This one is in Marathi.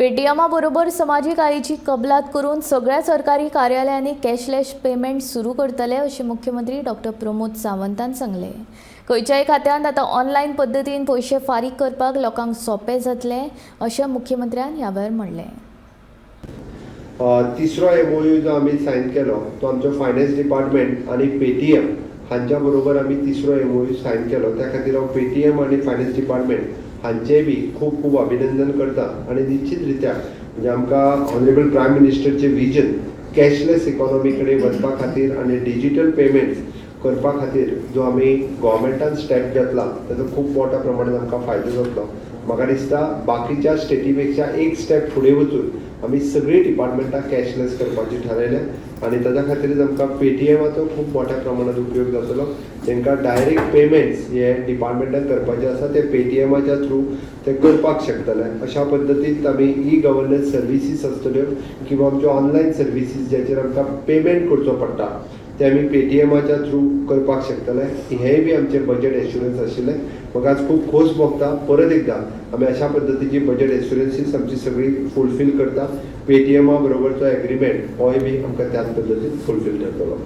पेटीएमा बरोबर समाजीक आयची कबलात करून सगळ्या सरकारी कार्यालयांनी कॅशलेस पेमेंट सुरू करतले अशें मुख्यमंत्री डॉक्टर प्रमोद सावंतान सांगले। खंयच्याय खात्यांत आतां ऑनलायन पद्दतीन पयशे फारीक करपाक लोकांक सोंपें जातलें अशें मुख्यमंत्र्यान ह्या वेळार म्हणलें। तिसरो MOU जो आम्ही साइन केलो तो आमचो फायनान्स डिपार्टमेंट आणि पेटीएम हांच्या बरोबर आम्ही तिसरो MOU साइन केलो। त्या खातीर हांव पेटीएम आणि फायनान्स डिपार्टमेंट हांचेय बी खूब खूब अभिनंदन करता आणि निश्चित रित्या म्हणजे आमकां ऑनरेबल प्रायम मिनिस्टरचे विजन कॅशलेस इकॉनॉमी कडेन वचपा खातीर आणि डिजिटल पेमेंट्स करपा खातीर जो आमी गव्हर्मेंटान स्टेप घेतला ताचो खूब मोठ्या प्रमाणात आमकां फायदो जातलो। म्हाका दिसता बाकीच्या स्टेटी पेक्षा एक स्टेप फुडें वचून आमी सगळीं डिपार्टमेंटां कॅशलेस करपाची थारायल्या आणि ताच्या खातीरच आमकां पेटीएमाचो खूब मोठ्या प्रमाणात उपयोग जातलो। तांकां डायरेक्ट पेमेंट्स हे डिपार्टमेंटान करपाचे आसा ते पेटीएमाच्या थ्रू ते करपाक शकतले। अशा पद्दतीन आमी ई-गव्हर्नन्स सर्विसीस आसतल्यो किंवा आमच्यो ऑनलायन सर्विसीस ज्याचेर आमकां पेमेंट करचो पडटा ते आमी पेटीएमाच्या थ्रू करपाक शकतले। हेंय बी आमचे बजेट एश्युरन्स आशिल्लें। म्हाका आज खूब खोस भोगता परत एकदा आमी अशा पद्दतीची बजेट एश्युरन्सीस आमची सगळी फुलफील करता। पेटीएमा बरोबरचो एग्रीमेंट होय बी आमकां त्याच पद्दतीन फुलफील करतलो।